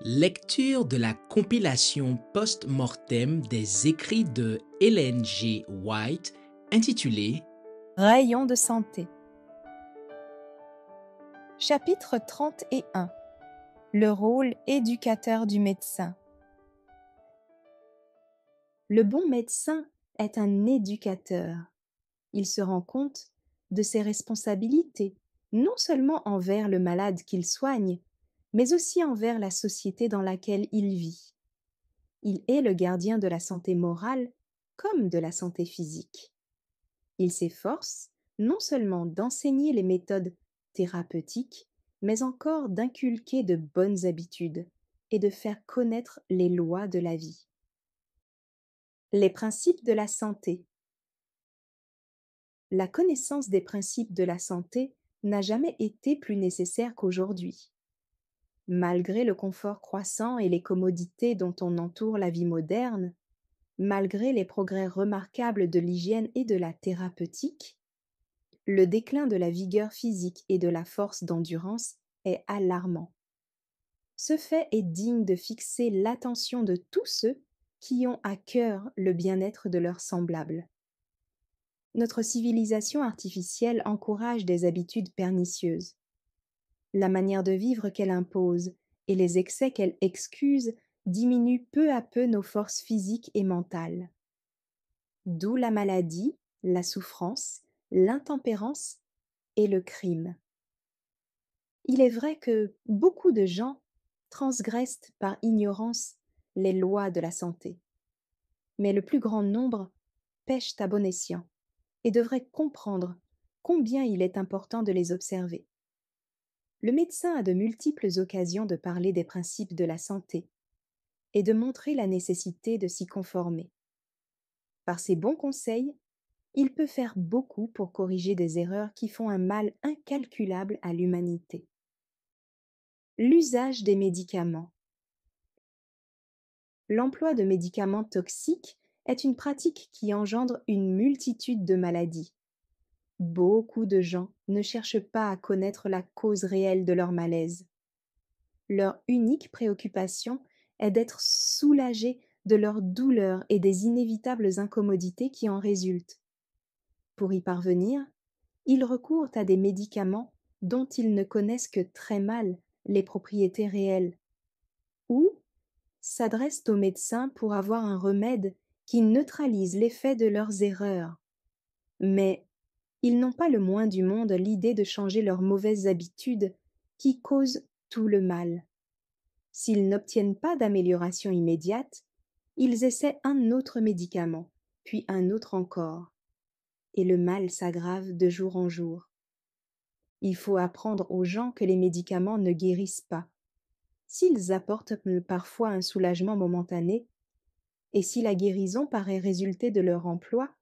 Lecture de la compilation post-mortem des écrits de Ellen G. White intitulée Rayon de santé. Chapitre 31. Le rôle éducateur du médecin. Le bon médecin est un éducateur. Il se rend compte de ses responsabilités, non seulement envers le malade qu'il soigne, mais aussi envers la société dans laquelle il vit. Il est le gardien de la santé morale comme de la santé physique. Il s'efforce non seulement d'enseigner les méthodes thérapeutiques, mais encore d'inculquer de bonnes habitudes et de faire connaître les lois de la vie. Les principes de la santé. La connaissance des principes de la santé n'a jamais été plus nécessaire qu'aujourd'hui. Malgré le confort croissant et les commodités dont on entoure la vie moderne, malgré les progrès remarquables de l'hygiène et de la thérapeutique, le déclin de la vigueur physique et de la force d'endurance est alarmant. Ce fait est digne de fixer l'attention de tous ceux qui ont à cœur le bien-être de leurs semblables. Notre civilisation artificielle encourage des habitudes pernicieuses. La manière de vivre qu'elle impose et les excès qu'elle excuse diminuent peu à peu nos forces physiques et mentales. D'où la maladie, la souffrance, l'intempérance et le crime. Il est vrai que beaucoup de gens transgressent par ignorance les lois de la santé, mais le plus grand nombre pêchent à bon escient et devraient comprendre combien il est important de les observer. Le médecin a de multiples occasions de parler des principes de la santé et de montrer la nécessité de s'y conformer. Par ses bons conseils, il peut faire beaucoup pour corriger des erreurs qui font un mal incalculable à l'humanité. L'usage des médicaments. L'emploi de médicaments toxiques est une pratique qui engendre une multitude de maladies. Beaucoup de gens ne cherchent pas à connaître la cause réelle de leur malaise. Leur unique préoccupation est d'être soulagés de leur douleur et des inévitables incommodités qui en résultent. Pour y parvenir, ils recourent à des médicaments dont ils ne connaissent que très mal les propriétés réelles, ou s'adressent aux médecins pour avoir un remède qui neutralise l'effet de leurs erreurs. Mais ils n'ont pas le moins du monde l'idée de changer leurs mauvaises habitudes qui causent tout le mal. S'ils n'obtiennent pas d'amélioration immédiate, ils essaient un autre médicament, puis un autre encore, et le mal s'aggrave de jour en jour. Il faut apprendre aux gens que les médicaments ne guérissent pas. S'ils apportent parfois un soulagement momentané, et si la guérison paraît résulter de leur emploi,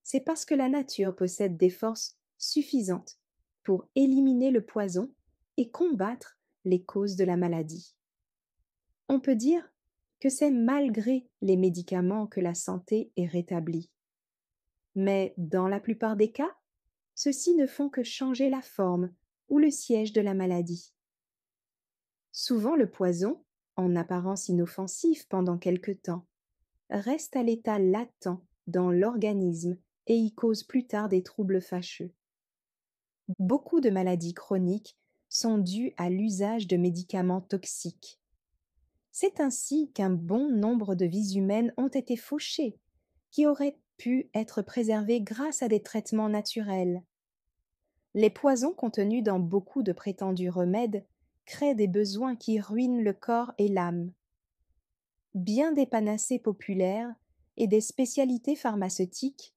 c'est parce que la nature possède des forces suffisantes pour éliminer le poison et combattre les causes de la maladie. On peut dire que c'est malgré les médicaments que la santé est rétablie. Mais dans la plupart des cas, ceux-ci ne font que changer la forme ou le siège de la maladie. Souvent le poison, en apparence inoffensif pendant quelque temps, reste à l'état latent dans l'organisme et y cause plus tard des troubles fâcheux. Beaucoup de maladies chroniques sont dues à l'usage de médicaments toxiques. C'est ainsi qu'un bon nombre de vies humaines ont été fauchées, qui auraient pu être préservées grâce à des traitements naturels. Les poisons contenus dans beaucoup de prétendus remèdes créent des besoins qui ruinent le corps et l'âme. Bien des panacées populaires et des spécialités pharmaceutiques,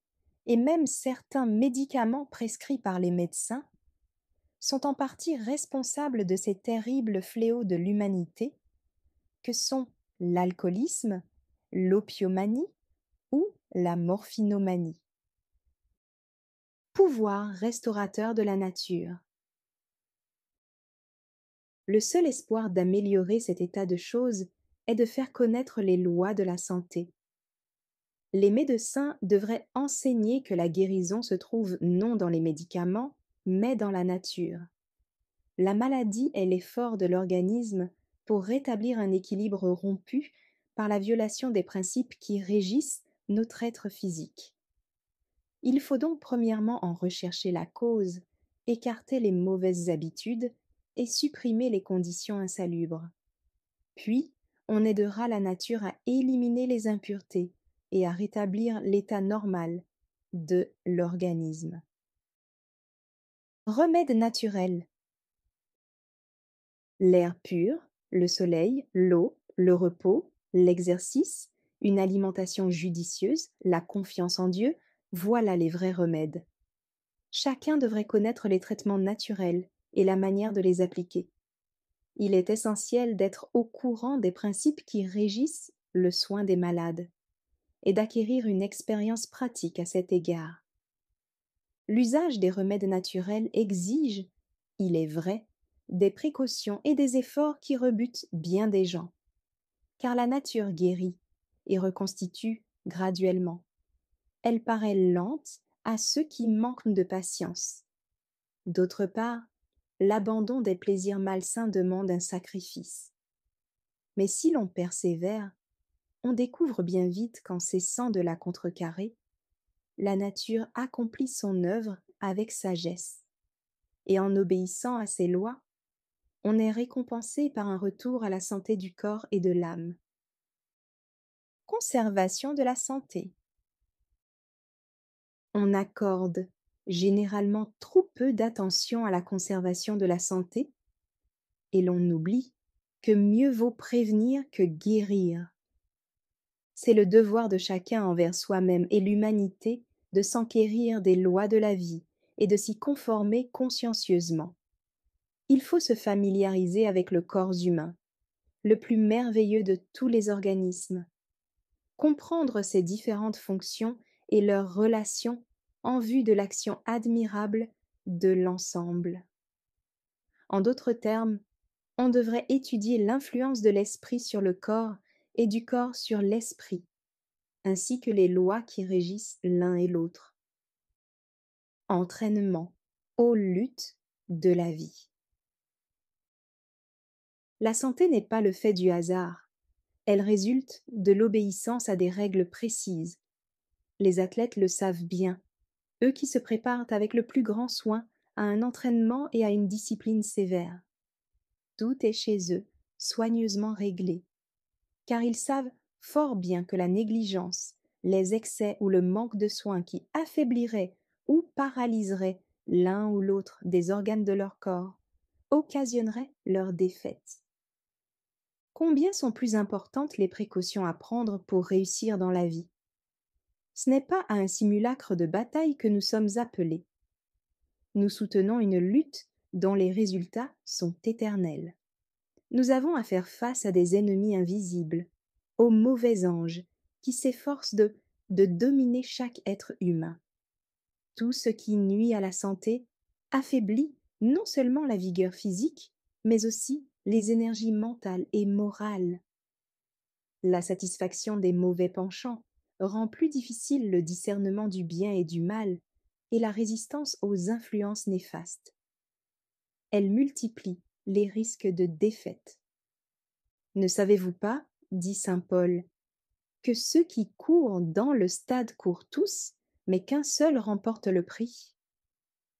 et même certains médicaments prescrits par les médecins, sont en partie responsables de ces terribles fléaux de l'humanité que sont l'alcoolisme, l'opiomanie ou la morphinomanie. Pouvoir restaurateur de la nature. Le seul espoir d'améliorer cet état de choses est de faire connaître les lois de la santé. Les médecins devraient enseigner que la guérison se trouve non dans les médicaments, mais dans la nature. La maladie est l'effort de l'organisme pour rétablir un équilibre rompu par la violation des principes qui régissent notre être physique. Il faut donc premièrement en rechercher la cause, écarter les mauvaises habitudes et supprimer les conditions insalubres. Puis, on aidera la nature à éliminer les impuretés et à rétablir l'état normal de l'organisme. Remèdes naturels. L'air pur, le soleil, l'eau, le repos, l'exercice, une alimentation judicieuse, la confiance en Dieu, voilà les vrais remèdes. Chacun devrait connaître les traitements naturels et la manière de les appliquer. Il est essentiel d'être au courant des principes qui régissent le soin des malades et d'acquérir une expérience pratique à cet égard. L'usage des remèdes naturels exige, il est vrai, des précautions et des efforts qui rebutent bien des gens, car la nature guérit et reconstitue graduellement. Elle paraît lente à ceux qui manquent de patience. D'autre part, l'abandon des plaisirs malsains demande un sacrifice. Mais si l'on persévère, on découvre bien vite qu'en cessant de la contrecarrer, la nature accomplit son œuvre avec sagesse. Et en obéissant à ses lois, on est récompensé par un retour à la santé du corps et de l'âme. Conservation de la santé. On accorde généralement trop peu d'attention à la conservation de la santé et l'on oublie que mieux vaut prévenir que guérir. C'est le devoir de chacun envers soi-même et l'humanité de s'enquérir des lois de la vie et de s'y conformer consciencieusement. Il faut se familiariser avec le corps humain, le plus merveilleux de tous les organismes, comprendre ses différentes fonctions et leurs relations en vue de l'action admirable de l'ensemble. En d'autres termes, on devrait étudier l'influence de l'esprit sur le corps et du corps sur l'esprit, ainsi que les lois qui régissent l'un et l'autre. Entraînement aux luttes de la vie. La santé n'est pas le fait du hasard, elle résulte de l'obéissance à des règles précises. Les athlètes le savent bien, eux qui se préparent avec le plus grand soin à un entraînement et à une discipline sévère. Tout est chez eux soigneusement réglé, car ils savent fort bien que la négligence, les excès ou le manque de soins qui affaibliraient ou paralyseraient l'un ou l'autre des organes de leur corps occasionneraient leur défaite. Combien sont plus importantes les précautions à prendre pour réussir dans la vie? Ce n'est pas à un simulacre de bataille que nous sommes appelés. Nous soutenons une lutte dont les résultats sont éternels. Nous avons à faire face à des ennemis invisibles, aux mauvais anges, qui s'efforcent de dominer chaque être humain. Tout ce qui nuit à la santé affaiblit non seulement la vigueur physique, mais aussi les énergies mentales et morales. La satisfaction des mauvais penchants rend plus difficile le discernement du bien et du mal et la résistance aux influences néfastes. Elle multiplie les risques de défaite. Ne savez-vous pas, dit saint Paul, que ceux qui courent dans le stade courent tous, mais qu'un seul remporte le prix?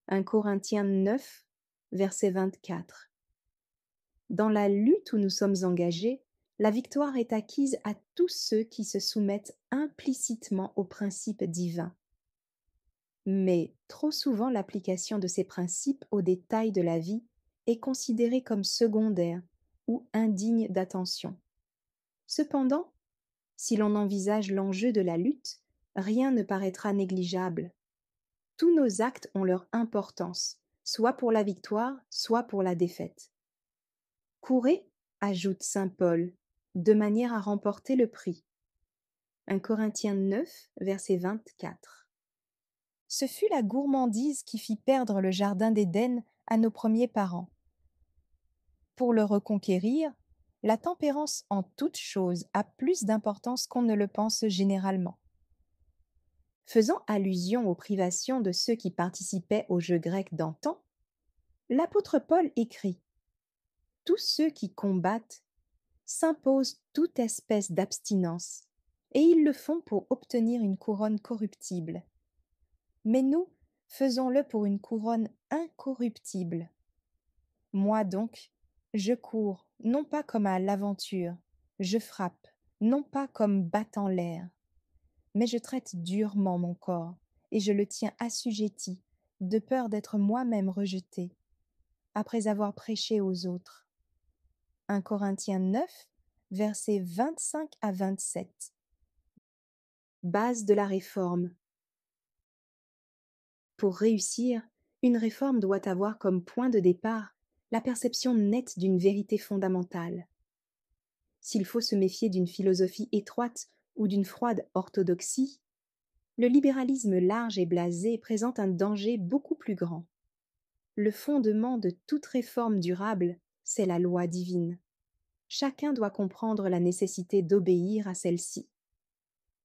1 Corinthiens 9, verset 24. Dans la lutte où nous sommes engagés, la victoire est acquise à tous ceux qui se soumettent implicitement aux principes divins. Mais trop souvent l'application de ces principes aux détails de la vie est considérée comme secondaire ou indigne d'attention. Cependant, si l'on envisage l'enjeu de la lutte, rien ne paraîtra négligeable. Tous nos actes ont leur importance, soit pour la victoire, soit pour la défaite. Courez, ajoute saint Paul, de manière à remporter le prix. 1 Corinthiens 9, verset 24. Ce fut la gourmandise qui fit perdre le jardin d'Éden à nos premiers parents. Pour le reconquérir, la tempérance en toutes choses a plus d'importance qu'on ne le pense généralement. Faisant allusion aux privations de ceux qui participaient aux jeux grecs d'antan, l'apôtre Paul écrit: « Tous ceux qui combattent s'imposent toute espèce d'abstinence, et ils le font pour obtenir une couronne corruptible. Mais nous, faisons-le pour une couronne incorruptible. Moi donc, je cours, non pas comme à l'aventure, je frappe, non pas comme battant l'air, mais je traite durement mon corps, et je le tiens assujetti, de peur d'être moi-même rejeté, après avoir prêché aux autres. 1 Corinthiens 9, versets 25 à 27. Base de la réforme. Pour réussir, une réforme doit avoir comme point de départ la perception nette d'une vérité fondamentale. S'il faut se méfier d'une philosophie étroite ou d'une froide orthodoxie, le libéralisme large et blasé présente un danger beaucoup plus grand. Le fondement de toute réforme durable, c'est la loi divine. Chacun doit comprendre la nécessité d'obéir à celle-ci.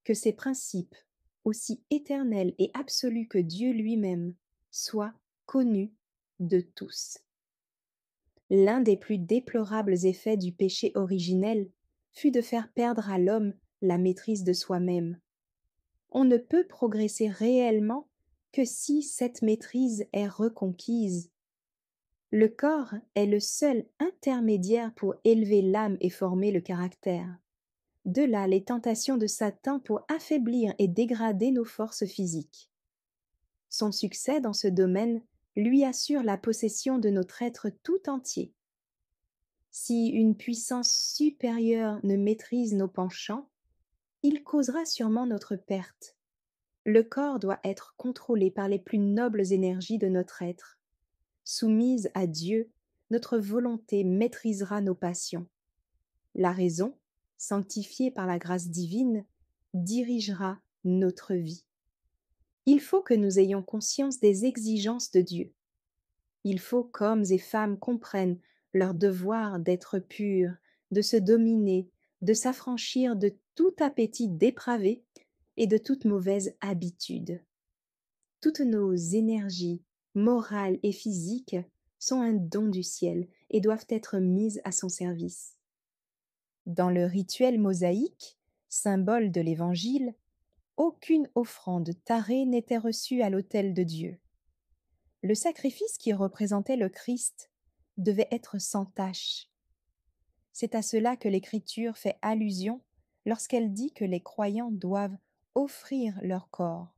Que ces principes, aussi éternels et absolus que Dieu lui-même, soient connus de tous. L'un des plus déplorables effets du péché originel fut de faire perdre à l'homme la maîtrise de soi-même. On ne peut progresser réellement que si cette maîtrise est reconquise. Le corps est le seul intermédiaire pour élever l'âme et former le caractère. De là les tentations de Satan pour affaiblir et dégrader nos forces physiques. Son succès dans ce domaine lui assure la possession de notre être tout entier. Si une puissance supérieure ne maîtrise nos penchants, il causera sûrement notre perte. Le corps doit être contrôlé par les plus nobles énergies de notre être. Soumise à Dieu, notre volonté maîtrisera nos passions. La raison, sanctifiée par la grâce divine, dirigera notre vie. Il faut que nous ayons conscience des exigences de Dieu. Il faut qu'hommes et femmes comprennent leur devoir d'être purs, de se dominer, de s'affranchir de tout appétit dépravé et de toute mauvaise habitude. Toutes nos énergies, morales et physiques, sont un don du ciel et doivent être mises à son service. Dans le rituel mosaïque, symbole de l'Évangile, aucune offrande tarée n'était reçue à l'autel de Dieu. Le sacrifice qui représentait le Christ devait être sans tache. C'est à cela que l'Écriture fait allusion lorsqu'elle dit que les croyants doivent offrir leur corps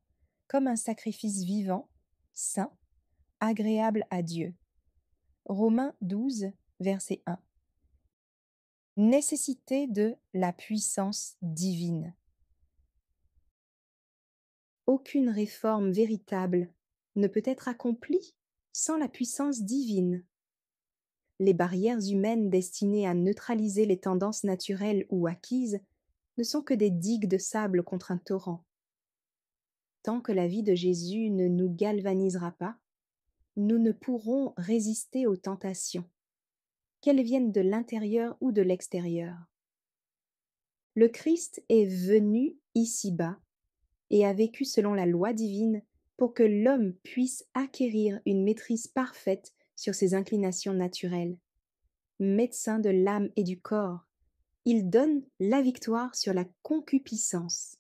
comme un sacrifice vivant, saint, agréable à Dieu. Romains 12, verset 1. Nécessité de la puissance divine. Aucune réforme véritable ne peut être accomplie sans la puissance divine. Les barrières humaines destinées à neutraliser les tendances naturelles ou acquises ne sont que des digues de sable contre un torrent. Tant que la vie de Jésus ne nous galvanisera pas, nous ne pourrons résister aux tentations, qu'elles viennent de l'intérieur ou de l'extérieur. Le Christ est venu ici-bas et a vécu selon la loi divine pour que l'homme puisse acquérir une maîtrise parfaite sur ses inclinations naturelles. Médecin de l'âme et du corps, il donne la victoire sur la concupiscence.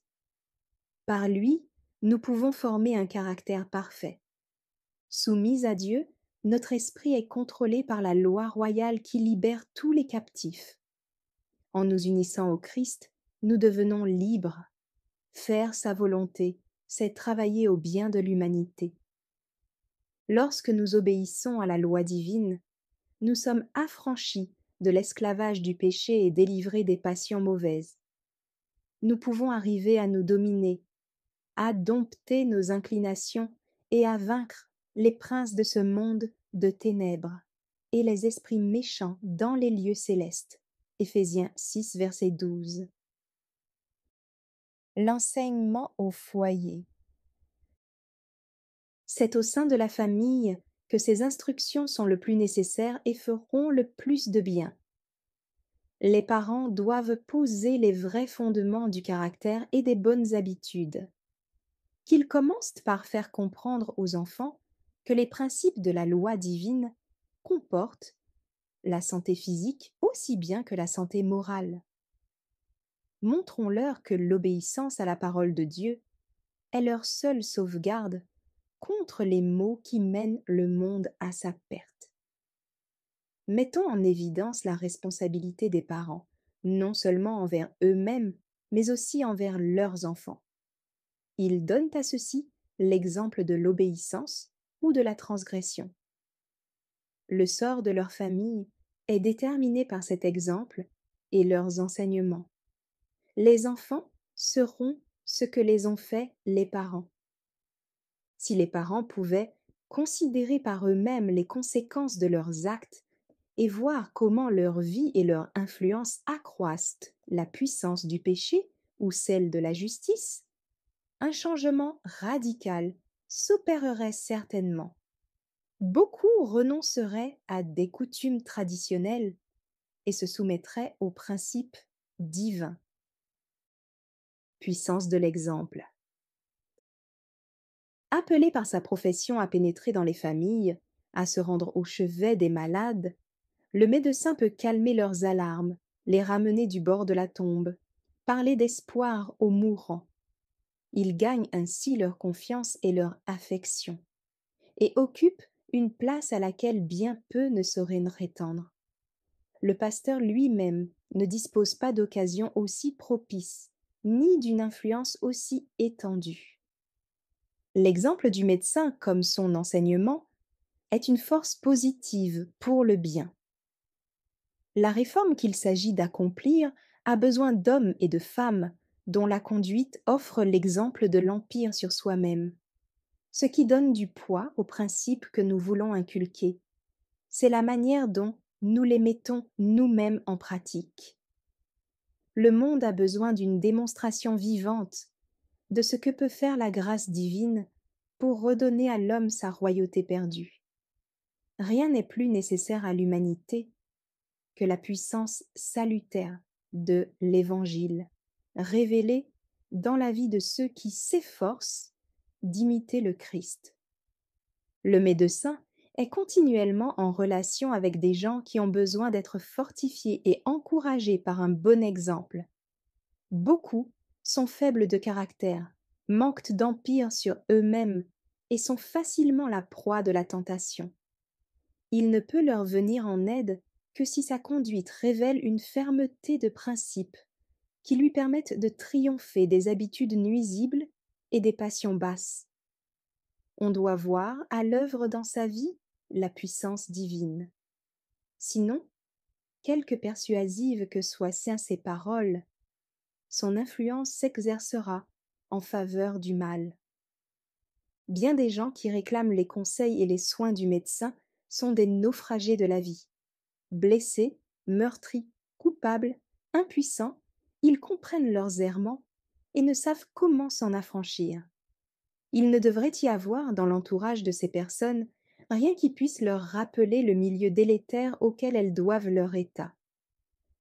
Par lui, nous pouvons former un caractère parfait. Soumis à Dieu, notre esprit est contrôlé par la loi royale qui libère tous les captifs. En nous unissant au Christ, nous devenons libres. Faire sa volonté, c'est travailler au bien de l'humanité. Lorsque nous obéissons à la loi divine, nous sommes affranchis de l'esclavage du péché et délivrés des passions mauvaises. Nous pouvons arriver à nous dominer, à dompter nos inclinations et à vaincre les princes de ce monde de ténèbres et les esprits méchants dans les lieux célestes. Éphésiens 6, verset 12. L'enseignement au foyer. C'est au sein de la famille que ces instructions sont le plus nécessaires et feront le plus de bien. Les parents doivent poser les vrais fondements du caractère et des bonnes habitudes. Qu'ils commencent par faire comprendre aux enfants que les principes de la loi divine comportent la santé physique aussi bien que la santé morale. Montrons-leur que l'obéissance à la parole de Dieu est leur seule sauvegarde contre les maux qui mènent le monde à sa perte. Mettons en évidence la responsabilité des parents, non seulement envers eux-mêmes, mais aussi envers leurs enfants. Ils donnent à ceux-ci l'exemple de l'obéissance ou de la transgression. Le sort de leur famille est déterminé par cet exemple et leurs enseignements. Les enfants seront ce que les ont fait les parents. Si les parents pouvaient considérer par eux-mêmes les conséquences de leurs actes et voir comment leur vie et leur influence accroissent la puissance du péché ou celle de la justice, un changement radical s'opérerait certainement. Beaucoup renonceraient à des coutumes traditionnelles et se soumettraient aux principes divins. Puissance de l'exemple. Appelé par sa profession à pénétrer dans les familles, à se rendre au chevet des malades, le médecin peut calmer leurs alarmes, les ramener du bord de la tombe, parler d'espoir aux mourants. Il gagne ainsi leur confiance et leur affection, et occupe une place à laquelle bien peu ne sauraient prétendre. Le pasteur lui-même ne dispose pas d'occasions aussi propices, ni d'une influence aussi étendue. L'exemple du médecin, comme son enseignement, est une force positive pour le bien. La réforme qu'il s'agit d'accomplir a besoin d'hommes et de femmes dont la conduite offre l'exemple de l'empire sur soi-même. Ce qui donne du poids aux principes que nous voulons inculquer, c'est la manière dont nous les mettons nous-mêmes en pratique. Le monde a besoin d'une démonstration vivante de ce que peut faire la grâce divine pour redonner à l'homme sa royauté perdue. Rien n'est plus nécessaire à l'humanité que la puissance salutaire de l'Évangile, révélée dans la vie de ceux qui s'efforcent d'imiter le Christ. Le médecin est continuellement en relation avec des gens qui ont besoin d'être fortifiés et encouragés par un bon exemple. Beaucoup sont faibles de caractère, manquent d'empire sur eux-mêmes et sont facilement la proie de la tentation. Il ne peut leur venir en aide que si sa conduite révèle une fermeté de principe qui lui permette de triompher des habitudes nuisibles et des passions basses. On doit voir à l'œuvre dans sa vie la puissance divine. Sinon, quelque persuasives que soient ses paroles, son influence s'exercera en faveur du mal. Bien des gens qui réclament les conseils et les soins du médecin sont des naufragés de la vie. Blessés, meurtris, coupables, impuissants, ils comprennent leurs errements et ne savent comment s'en affranchir. Il ne devrait y avoir dans l'entourage de ces personnes rien qui puisse leur rappeler le milieu délétère auquel elles doivent leur état.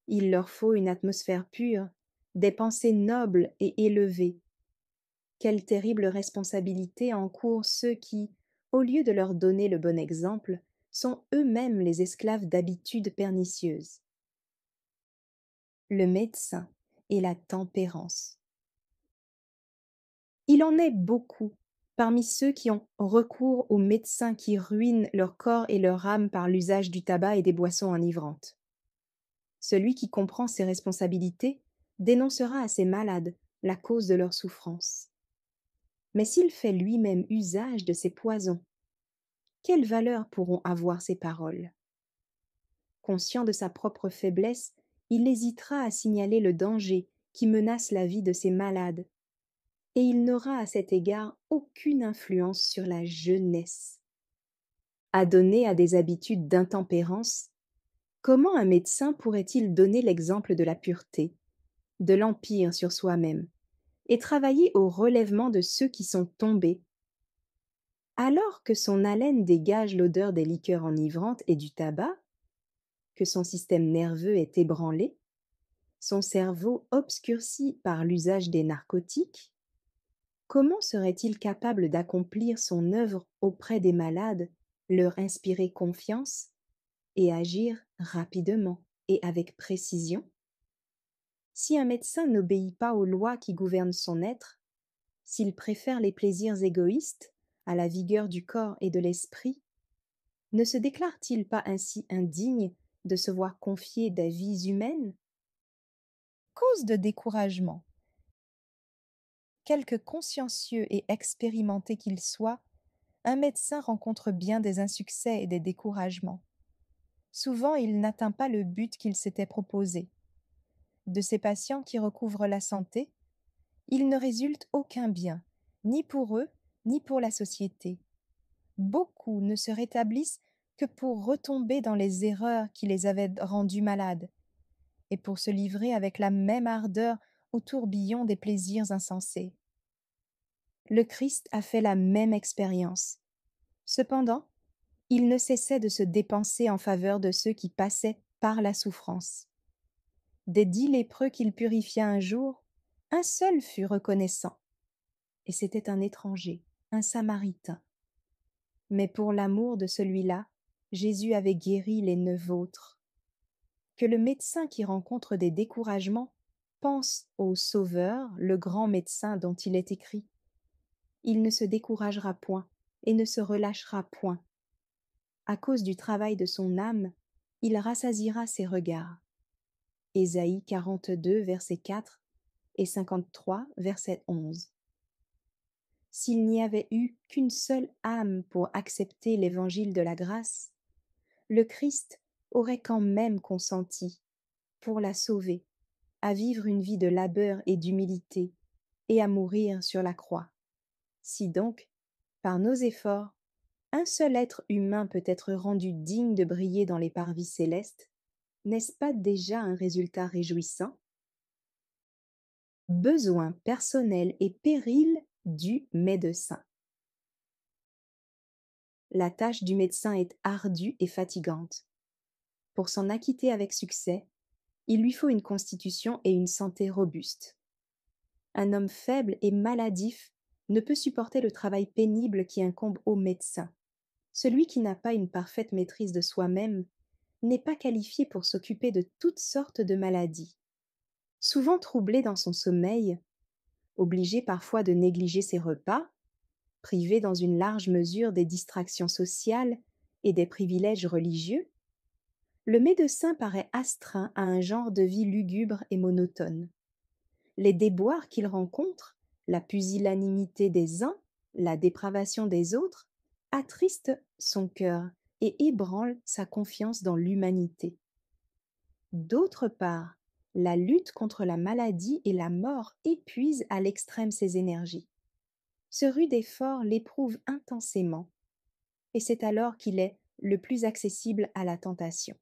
Il leur faut une atmosphère pure, des pensées nobles et élevées. Quelle terrible responsabilité encourent ceux qui, au lieu de leur donner le bon exemple, sont eux-mêmes les esclaves d'habitudes pernicieuses. Le médecin et la tempérance. Il en est beaucoup parmi ceux qui ont recours aux médecins qui ruinent leur corps et leur âme par l'usage du tabac et des boissons enivrantes. Celui qui comprend ses responsabilités dénoncera à ses malades la cause de leur souffrance. Mais s'il fait lui-même usage de ces poisons, quelle valeur pourront avoir ces paroles? Conscient de sa propre faiblesse, il hésitera à signaler le danger qui menace la vie de ses malades, et il n'aura à cet égard aucune influence sur la jeunesse. Adonné à des habitudes d'intempérance, comment un médecin pourrait-il donner l'exemple de la pureté, de l'empire sur soi-même, et travailler au relèvement de ceux qui sont tombés? Alors que son haleine dégage l'odeur des liqueurs enivrantes et du tabac, que son système nerveux est ébranlé, son cerveau obscurci par l'usage des narcotiques, comment serait-il capable d'accomplir son œuvre auprès des malades, leur inspirer confiance et agir rapidement et avec précision. Si un médecin n'obéit pas aux lois qui gouvernent son être, s'il préfère les plaisirs égoïstes à la vigueur du corps et de l'esprit, ne se déclare-t-il pas ainsi indigne de se voir confier des vies humaines? Cause de découragement. Quelque consciencieux et expérimenté qu'il soit, un médecin rencontre bien des insuccès et des découragements. Souvent, il n'atteint pas le but qu'il s'était proposé. De ces patients qui recouvrent la santé, il ne résulte aucun bien, ni pour eux, ni pour la société. Beaucoup ne se rétablissent que pour retomber dans les erreurs qui les avaient rendus malades, et pour se livrer avec la même ardeur au tourbillon des plaisirs insensés. Le Christ a fait la même expérience. Cependant, il ne cessait de se dépenser en faveur de ceux qui passaient par la souffrance. Des 10 lépreux qu'il purifia un jour, un seul fut reconnaissant, et c'était un étranger, un Samaritain. Mais pour l'amour de celui-là, Jésus avait guéri les 9 autres. Que le médecin qui rencontre des découragements pense au Sauveur, le grand médecin dont il est écrit. Il ne se découragera point et ne se relâchera point. À cause du travail de son âme, il rassasiera ses regards. Ésaïe 42, verset 4 et 53, verset 11. S'il n'y avait eu qu'une seule âme pour accepter l'évangile de la grâce, le Christ aurait quand même consenti, pour la sauver, à vivre une vie de labeur et d'humilité, et à mourir sur la croix. Si donc, par nos efforts, un seul être humain peut être rendu digne de briller dans les parvis célestes, n'est-ce pas déjà un résultat réjouissant? Besoins personnels et périls du médecin. La tâche du médecin est ardue et fatigante. Pour s'en acquitter avec succès, il lui faut une constitution et une santé robustes. Un homme faible et maladif ne peut supporter le travail pénible qui incombe au médecin. Celui qui n'a pas une parfaite maîtrise de soi-même n'est pas qualifié pour s'occuper de toutes sortes de maladies. Souvent troublé dans son sommeil, obligé parfois de négliger ses repas, privé dans une large mesure des distractions sociales et des privilèges religieux, le médecin paraît astreint à un genre de vie lugubre et monotone. Les déboires qu'il rencontre, la pusillanimité des uns, la dépravation des autres, attristent son cœur et ébranlent sa confiance dans l'humanité. D'autre part, la lutte contre la maladie et la mort épuise à l'extrême ses énergies. Ce rude effort l'éprouve intensément, et c'est alors qu'il est le plus accessible à la tentation.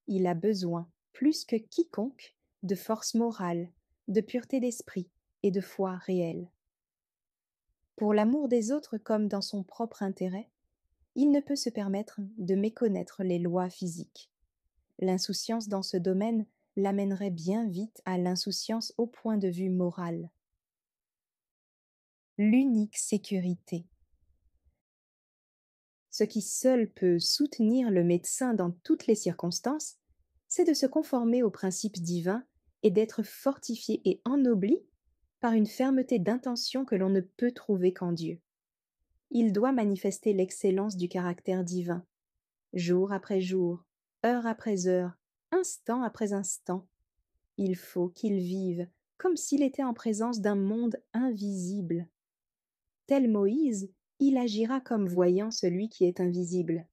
Il a besoin, plus que quiconque, de force morale, de pureté d'esprit et de foi réelle. Pour l'amour des autres comme dans son propre intérêt, il ne peut se permettre de méconnaître les lois physiques. L'insouciance dans ce domaine l'amènerait bien vite à l'insouciance au point de vue moral. L'unique sécurité. Ce qui seul peut soutenir le médecin dans toutes les circonstances, c'est de se conformer aux principes divins et d'être fortifié et ennobli par une fermeté d'intention que l'on ne peut trouver qu'en Dieu. Il doit manifester l'excellence du caractère divin, jour après jour, heure après heure, instant après instant. Il faut qu'il vive comme s'il était en présence d'un monde invisible. Tel Moïse, il agira comme voyant celui qui est invisible.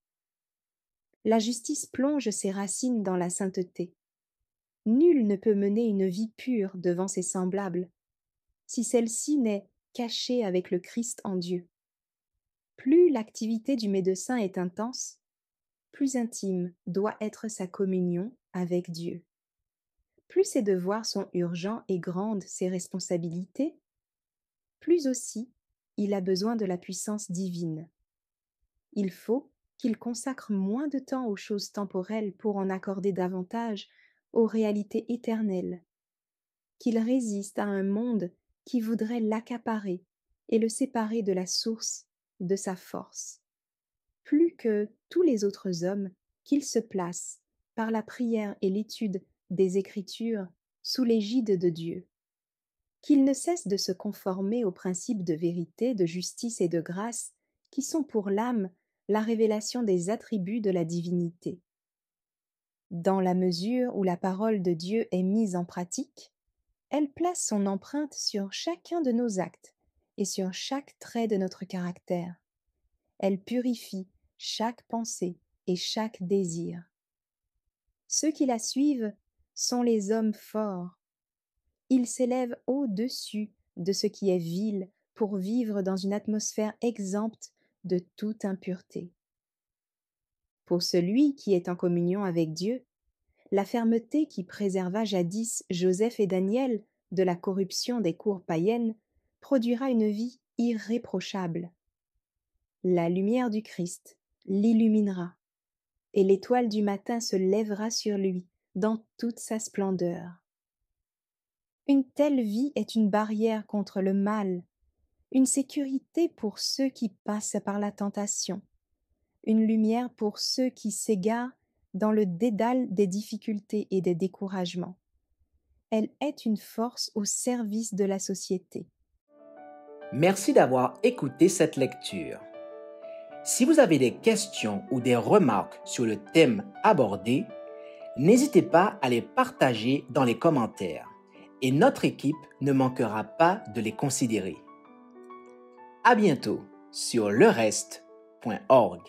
La justice plonge ses racines dans la sainteté. Nul ne peut mener une vie pure devant ses semblables, si celle-ci n'est cachée avec le Christ en Dieu. Plus l'activité du médecin est intense, plus intime doit être sa communion avec Dieu. Plus ses devoirs sont urgents et grandes ses responsabilités, plus aussi il a besoin de la puissance divine. Il faut qu'il consacre moins de temps aux choses temporelles pour en accorder davantage aux réalités éternelles, qu'il résiste à un monde qui voudrait l'accaparer et le séparer de la source de sa force, plus que tous les autres hommes qu'il se place, par la prière et l'étude des Écritures, sous l'égide de Dieu, qu'il ne cesse de se conformer aux principes de vérité, de justice et de grâce qui sont pour l'âme la révélation des attributs de la divinité. Dans la mesure où la parole de Dieu est mise en pratique, elle place son empreinte sur chacun de nos actes et sur chaque trait de notre caractère. Elle purifie chaque pensée et chaque désir. Ceux qui la suivent sont les hommes forts. Ils s'élèvent au-dessus de ce qui est vil pour vivre dans une atmosphère exempte de toute impureté. Pour celui qui est en communion avec Dieu, la fermeté qui préserva jadis Joseph et Daniel de la corruption des cours païennes produira une vie irréprochable. La lumière du Christ l'illuminera, et l'étoile du matin se lèvera sur lui dans toute sa splendeur. Une telle vie est une barrière contre le mal, une sécurité pour ceux qui passent par la tentation, une lumière pour ceux qui s'égarent dans le dédale des difficultés et des découragements. Elle est une force au service de la société. Merci d'avoir écouté cette lecture. Si vous avez des questions ou des remarques sur le thème abordé, n'hésitez pas à les partager dans les commentaires et notre équipe ne manquera pas de les considérer. À bientôt sur lereste.org.